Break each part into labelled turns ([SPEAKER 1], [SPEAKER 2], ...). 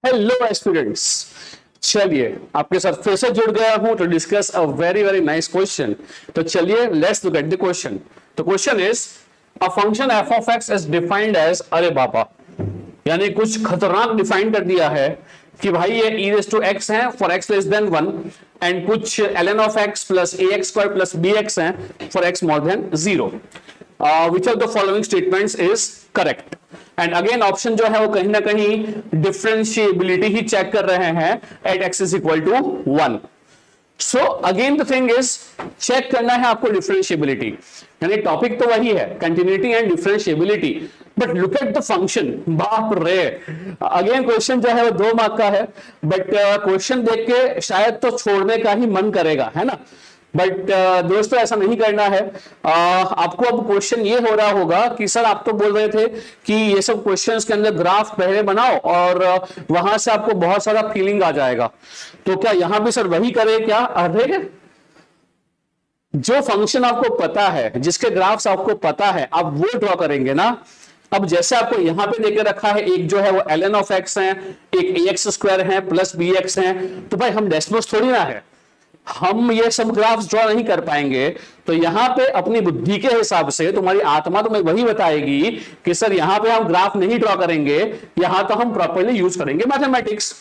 [SPEAKER 1] Hello aspirants. चलिए आपके साथ फिर से जुड़ गया हूं to discuss a very very nice question. तो चलिए let's look at the question. The question is a function f of x is defined as, अरे बाबा, यानी कुछ खतरनाक डिफाइन कर दिया है कि भाई ये e रेज टू एक्स है for x less than 1 and कुछ ln of x plus a x square plus b x है for x more than 0। Which of the following statements is correct. And again option जो है वो कहीं ना कहीं differentiability ही check कर रहे हैं at x is equal to 1। So again the thing is check करना है आपको डिफरेंशिएबिलिटी, यानी टॉपिक तो वही है continuity and differentiability, but look at the function. बाप रे, अगेन क्वेश्चन जो है वो 2 मार्क का है, बट क्वेश्चन देख के शायद तो छोड़ने का ही मन करेगा, है ना। बट दोस्तों ऐसा नहीं करना है। आपको अब क्वेश्चन ये हो रहा होगा कि सर आप तो बोल रहे थे कि ये सब क्वेश्चंस के अंदर ग्राफ पहले बनाओ और वहां से आपको बहुत सारा फीलिंग आ जाएगा, तो क्या यहां भी सर वही करें क्या? अरे जो फंक्शन आपको पता है, जिसके ग्राफ्स आपको पता है, आप वो ड्रॉ करेंगे ना। अब जैसे आपको यहां पे देके रखा है, एक जो है वो ln ऑफ एक्स है, एक ए एक्स स्क्वायर है प्लस बी एक्स है, तो भाई हम डेसिमल्स थोड़ी ना है, हम ये सब ग्राफ्स ड्रॉ नहीं कर पाएंगे। तो यहां पे अपनी बुद्धि के हिसाब से तुम्हारी आत्मा तुम्हें वही बताएगी कि सर यहां पे हम ग्राफ नहीं ड्रॉ करेंगे, यहां तो हम प्रॉपर्ली यूज करेंगे मैथमेटिक्स।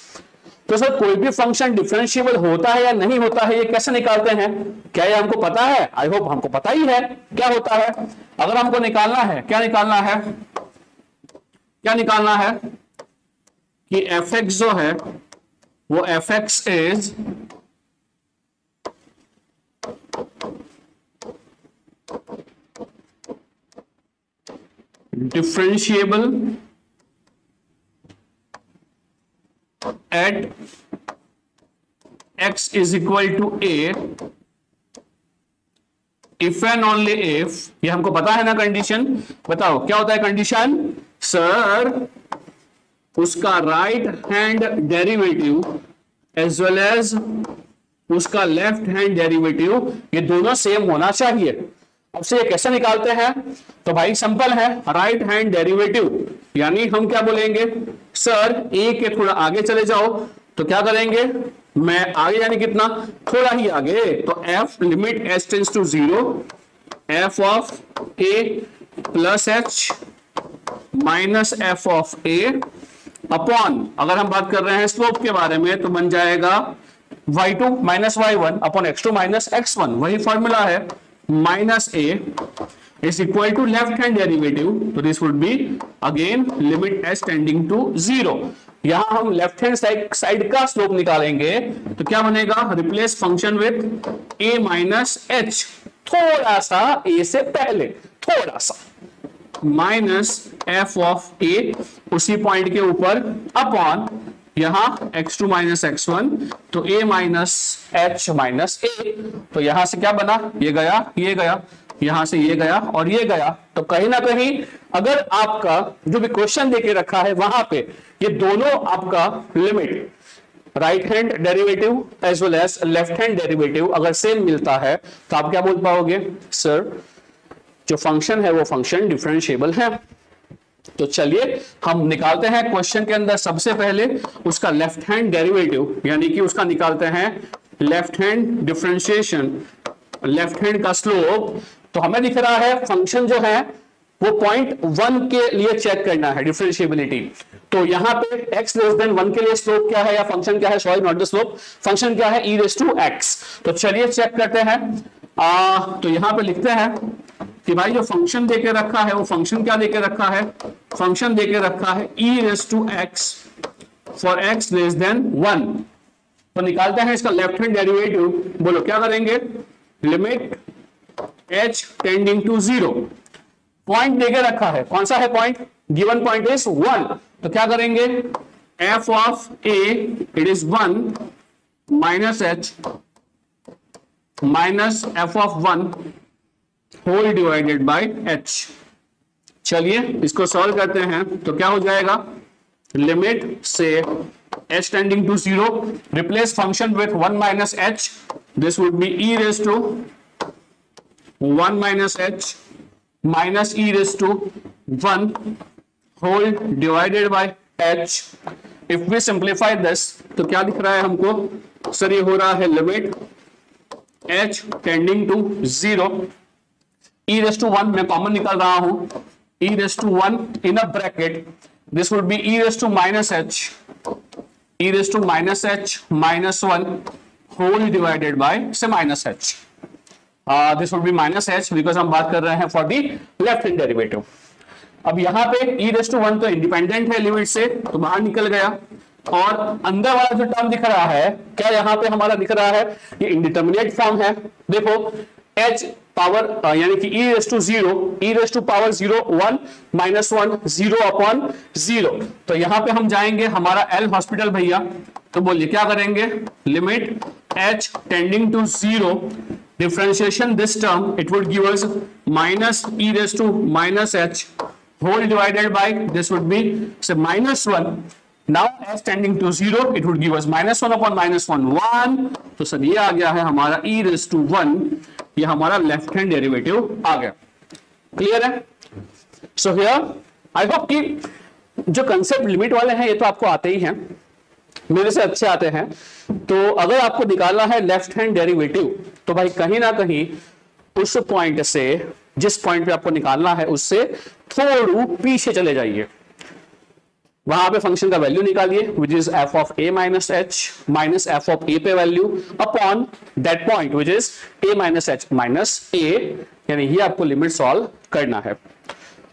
[SPEAKER 1] तो सर कोई भी फंक्शन डिफरेंशिएबल होता है या नहीं होता है, ये कैसे निकालते हैं? क्या ये हमको पता है? आई होप हमको पता ही है क्या होता है। अगर हमको निकालना है, क्या निकालना है? क्या निकालना है कि एफ एक्स जो है वो F x is differentiable at x is equal to a if and only if, ये हमको पता है ना कंडीशन। बताओ क्या होता है कंडीशन? सर उसका right hand derivative as well as उसका लेफ्ट हैंड डेरिवेटिव ये दोनों सेम होना चाहिए। अब से ये कैसे निकालते हैं? तो भाई सिंपल है, राइट हैंड डेरिवेटिव, यानी हम क्या बोलेंगे, सर ए के थोड़ा आगे चले जाओ, तो क्या करेंगे, मैं आगे यानी कितना, थोड़ा ही आगे, तो f limit h tends to 0 f of a plus h minus f of a upon, अगर हम बात कर रहे हैं स्लोप के बारे में तो बन जाएगा y2 minus y1 upon x2 minus x1, वही फॉर्मूला है, minus a is equal to left hand derivative, so this would be again limit s tending to 0। यहां हम लेफ्ट हैंड साइड का स्लोप निकालेंगे तो क्या बनेगा, replace function with a minus H, थोड़ा सा a से पहले, थोड़ा सा, माइनस एफ ऑफ a उसी पॉइंट के ऊपर अपॉन यहां x2 माइनस x1, तो a minus h minus a, तो यहां से क्या बना, ये गया, ये गया, यहां से ये गया और ये गया। तो कहीं ना कहीं अगर आपका जो भी क्वेश्चन देके रखा है वहां पे ये दोनों आपका limit right hand derivative as well as left hand derivative अगर सेम मिलता है तो आप क्या बोल पाओगे, सर जो फंक्शन है वो फंक्शन डिफरेंशिएबल है। तो चलिए हम निकालते हैं क्वेश्चन के अंदर सबसे पहले उसका लेफ्ट हैंड डेरिवेटिव, यानी कि उसका निकालते हैं left hand differentiation, left hand का स्लोप। तो हमें दिख रहा है फंक्शन जो है वो पॉइंट 1 के लिए चेक करना है डिफरेंशिएबिलिटी। तो यहां पे x लेस देन 1 के लिए स्लोप क्या है या फंक्शन क्या है, sorry not the slope, function क्या है, e रेज टू x। तो चलिए चेक करते हैं। तो यहां पे लिखते हैं कि भाई जो फंक्शन देके रखा है वो फंक्शन क्या देके रखा है, फंक्शन देके रखा है e raise to x for x less than 1। तो निकालते हैं इसका लेफ्ट हैंड डेरिवेटिव, बोलो क्या करेंगे, limit h tending to 0, point देके रखा है, कौन सा है पॉइंट, गिवन पॉइंट इज 1, तो क्या करेंगे, f of a it is 1 minus h minus f of 1 whole divided by h। चलिए इसको सॉल्व करते हैं तो क्या हो जाएगा, लिमिट से h tending to 0, replace function with 1 minus h, this would be e raise to 1 minus h e raised to 1 whole divided by h, if we simplify this तो क्या दिख रहा है हमको सर, ये हो रहा है limit h tending to 0 e raise to 1 मैं कॉमन निकाल रहा हूं, e raise to 1 in a bracket this would be e raise to minus h, e raise to minus h minus 1 whole divided by से minus h, this would be minus h because हम बात कर रहे हैं for the left hand derivative. अब यहां पे e raise to 1 तो इंडिपेंडेंट है लिमिट से, तो बाहर निकल गया, और अंदर वाला जो टर्म दिख रहा है क्या यहां पे हमारा दिख रहा है, ये इंडिटरमिनेट फॉर्म है। देखो h पावर यानी कि e raise to 0, e raise to power 0 1 minus 1 0 upon 0, तो यहां पे हम जाएंगे हमारा L हॉस्पिटल भैया, तो बोलिए क्या करेंगे, limit h tending to 0 differentiation this term it would give us minus e raise to minus h whole divided by this would be say minus 1, now s tending to 0 it would give us minus 1 upon minus 1 1, तो sir ये आ गया है हमारा e raised to 1, ये हमारा left hand derivative आ गया। Clear है? So here I hope कि जो कंसेप्ट लिमिट वाले हैं ये तो आपको आते ही हैं, मेरे से अच्छे आते हैं। तो अगर आपको निकालना है लेफ्ट हैंड डेरिवेटिव तो भाई कहीं ना कहीं उस पॉइंट से, जिस पॉइंट पे आपको निकालना है उससे थोड़ा पीछे चले जाइए, वहां पे फंक्शन का वैल्यू निकालिए which is f of a minus h minus f of a पे value upon that point which is a minus h minus a, यानी ये आपको लिमिट सॉल्व करना है।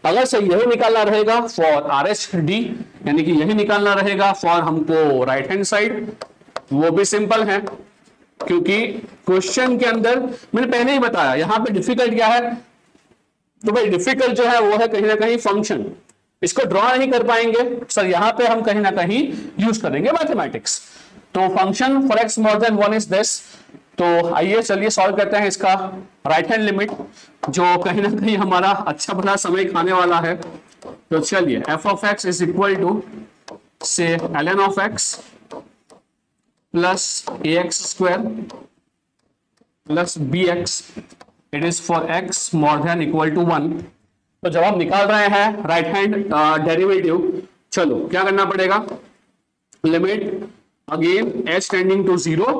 [SPEAKER 1] अगर से यही निकालना रहेगा फॉर आर एच डी, यानी कि यही निकालना रहेगा फॉर हमको राइट हैंड साइड, वो भी सिंपल है, क्योंकि क्वेश्चन के अंदर मैंने पहले ही बताया यहां पे डिफिकल्ट क्या है, तो भाई डिफिकल्ट जो है वो है कहीं ना कहीं फंक्शन, इसको ड्रॉ नहीं कर पाएंगे सर, यहां पे हम कहीं ना कहीं यूज करेंगे मैथमेटिक्स। तो function for x more then 1 is this, तो आइए चलिए सॉल्व करते हैं इसका राइट हैंड लिमिट, जो कहीं ना कहीं हमारा अच्छा भला समय खाने वाला है। तो चलिए f of x is equal to से ln of x plus a x square plus b x, it is for x more than equal to 1। तो जब हम निकाल रहे हैं राइट हैंड डेरिवेटिव, चलो क्या करना पड़ेगा, limit again h tending to 0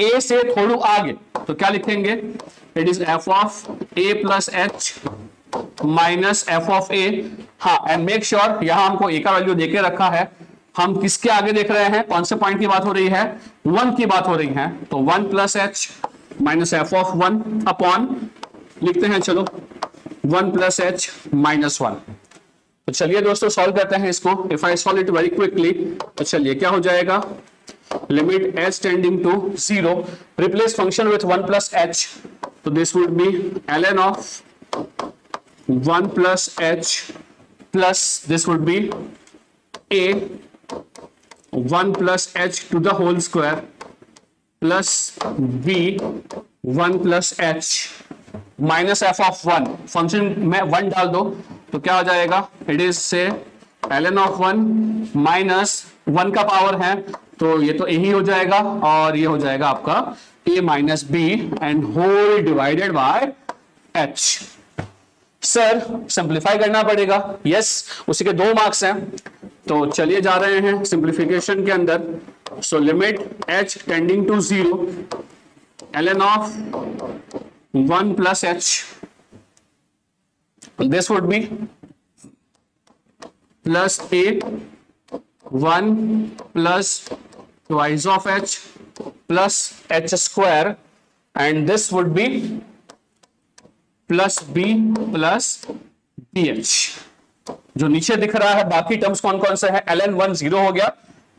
[SPEAKER 1] a से थोड़ा आगे, तो क्या लिखेंगे, it is f of a plus h minus f of a। हाँ, एंड मेक श्योर यहां हमको a का वैल्यू देके रखा है, हम किसके आगे देख रहे हैं, कौन से पॉइंट की बात हो रही है, 1 की बात हो रही है, तो 1 plus h minus f of 1 upon लिखते हैं, चलो 1 प्लस एच माइनस 1। तो चलिए दोस्तों सॉल्व करते हैं इसको, if I solve it very quickly, तो चलिए क्या हो जाएगा, limit h tending to 0 replace function with 1 plus h, तो this would be ln of 1 plus h plus this would be a 1 plus h to the whole square plus b 1 plus h minus f of 1, function में 1 डाल दो तो क्या हो जाएगा, it is से ln of 1 minus 1 का power है, तो ये तो a ही हो जाएगा और ये हो जाएगा आपका a minus b and whole divided by h। Sir simplify करना पड़ेगा, यस उसी के 2 मार्क्स हैं, तो चलिए जा रहे हैं सिंप्लीफिकेशन के अंदर। So limit h tending to 0 ln of 1 plus h, this would be plus a 1 plus twice of h plus h square, and this would be plus b plus bh। जो नीचे दिख रहा है बाकी टर्म्स कौन कौन से हैं, ln 1 0 हो गया,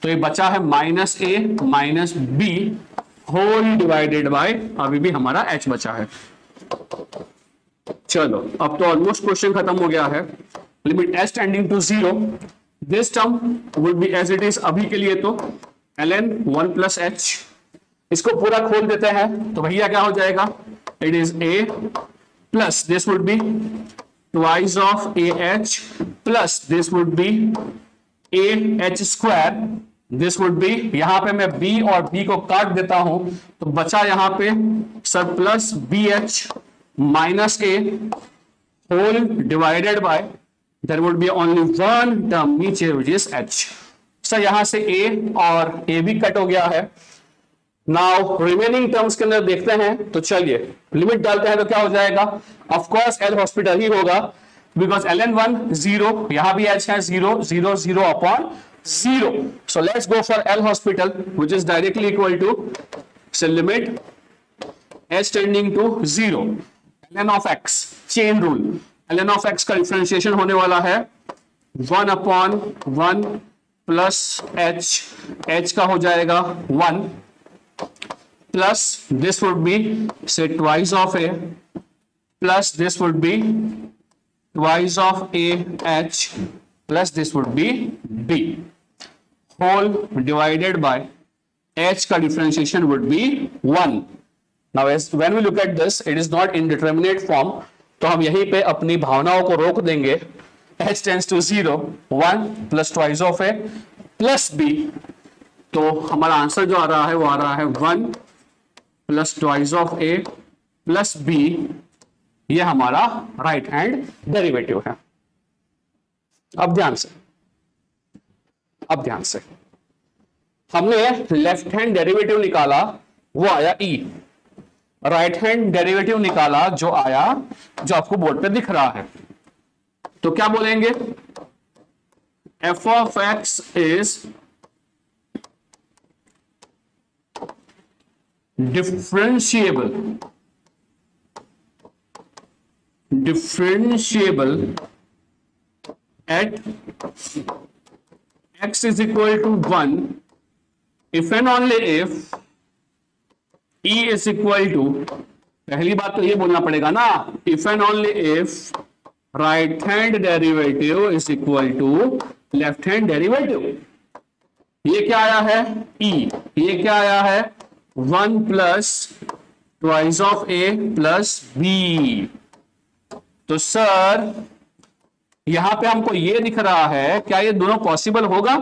[SPEAKER 1] तो ये बचा है minus a minus b whole divided by, अभी भी हमारा h बचा है। चलो अब तो ऑलमोस्ट क्वेश्चन खत्म हो गया है। Limit h tending to 0, this term would be as it is अभी के लिए, तो ln 1 प्लस h, इसको पूरा खोल देते हैं तो भैया क्या हो जाएगा, it is a plus this would be twice of a h plus this would be a h square, this would B, यहां पे मैं b और b को काट देता हूं तो बचा यहां पे sir plus b h minus a whole divided by, there would be only 1 term नीचे विच इज h। सर यहां से ए और ए भी कट हो गया है। नाउ रिमेनिंग टर्म्स के अंदर देखते हैं, तो चलिए लिमिट डालते हैं तो क्या हो जाएगा, ऑफ कोर्स एल हॉस्पिटल ही होगा, बिकॉज ln1 0, यहां भी h है 0 0 0 upon 0। So let's go for L hospital which is directly equal to से limit h tending to 0 ln of x, chain rule, ln of x का differentiation होने वाला है 1 upon 1 plus h का हो जाएगा 1 plus this would be say twice of a plus this would be twice of a h plus this would be b whole divided by h का differentiation would be 1. Now as when we look at this it is not indeterminate form, तो हम यहीं पे अपनी भावनाओं को रोक देंगे, h tends to 0 1 plus twice of a plus b, तो हमारा आंसर जो आ रहा है वो आ रहा है 1 plus twice of a plus b, ये हमारा राइट हैंड डेरिवेटिव है। अब ध्यान से हमने लेफ्ट हैंड डेरिवेटिव निकाला, वो आया ई, राइट हैंड डेरिवेटिव निकाला जो आया, जो आपको बोर्ड पे दिख रहा है, तो क्या बोलेंगे, F of x is differentiable at x is equal to 1 if and only if e is equal to, पहली बात तो ये बोलना पड़ेगा ना, if and only if right hand derivative is equal to left hand derivative। ये क्या आया है e, ये क्या आया है 1 plus twice of a plus b. तो सर यहां पे हमको ये दिख रहा है, क्या ये दोनों पॉसिबल होगा,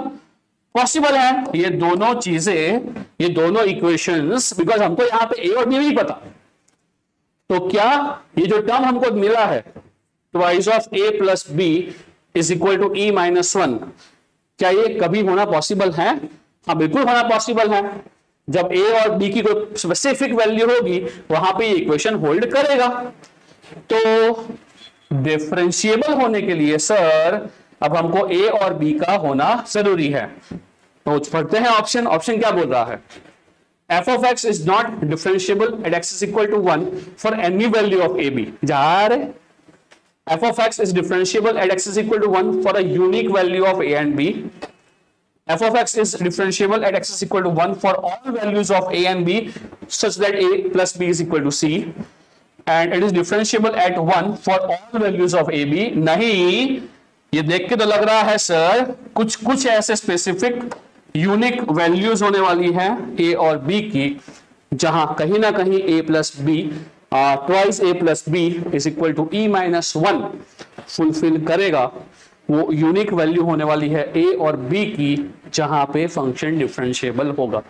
[SPEAKER 1] पॉसिबल है ये दोनों चीजें, ये दोनों इक्वेशंस, बिकॉज हमको यहां पे ए और बी नहीं पता, तो क्या ये जो टर्म हमको मिला है twice of a plus b is equal to e minus 1, क्या ये कभी होना पॉसिबल है? हाँ बिल्कुल होना पॉसिबल है। जब ए और बी की कोई स्पेसिफिक वैल्यू होगी वहां पे ये इक्वेशन होल्ड करेगा। तो डिफरेंशिएबल होने के लिए सर अब हमको ए और बी का होना जरूरी है। तो पढ़ते हैं ऑप्शन, ऑप्शन क्या बोल रहा है, f of x is not differentiable at x is equal to 1 for any value of a b. जा रहे f of x is differentiable at x is equal to 1 for a unique value of a and b. f of x is differentiable at x is equal to 1 for all values of a and b such that a plus b is equal to c, and it is differentiable at 1 for all values of a b। नहीं, ये देख के तो लग रहा है sir कुछ ऐसे स्पेसिफिक यूनिक वैल्यूज होने वाली हैं a और b की, जहां कहीं ना कहीं a plus b twice a plus b is equal to e minus 1 fulfil करेगा। वो यूनिक वैल्यू होने वाली है a और b की, जहां पे फंक्शन डिफरेंशिएबल होगा।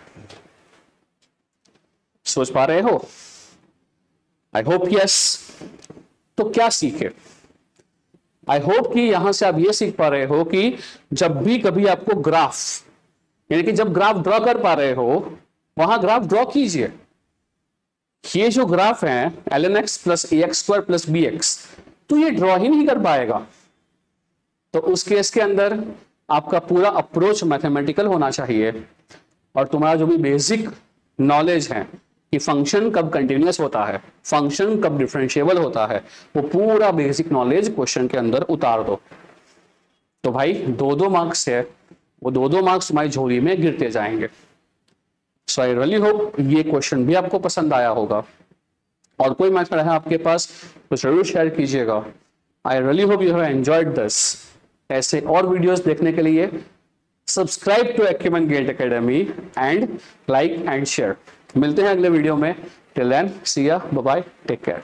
[SPEAKER 1] सोच पा रहे हो? I hope yes. तो क्या सीखे? आई होप कि यहां से आप ये सीख पा रहे हो कि जब भी कभी आपको ग्राफ, यानी कि जब ग्राफ ड्रॉ कर पा रहे हो वहां ग्राफ ड्रॉ कीजिए। ये जो ग्राफ है ln x plus ax square plus bx, तो ये ड्रॉ ही नहीं कर पाएगा। तो उस केस के अंदर आपका पूरा अप्रोच मैथमेटिकल होना चाहिए, और तुम्हारा जो भी बेसिक नॉलेज है कि फंक्शन कब कंटिन्यूअस होता है, फंक्शन कब डिफरेंशिएबल होता है, वो पूरा बेसिक नॉलेज क्वेश्चन के अंदर उतार दो। तो भाई 2-2 मार्क्स है, वो 2-2 मार्क्स तुम्हारी झोली में गिरते जाएंगे। सो आई रियली होप ये क्वेश्चन भी आपको पसंद आया होगा, और कोई मेथड है आपके पास तो जरूर शेयर कीजिएगा। I really hope you have enjoyed this. ऐसे और वीडियोस देखने के लिए subscribe to Acumen GATE Academy and like and share. मिलते हैं अगले वीडियो में। टिल देन सी या, बाय बाय, टेक केयर।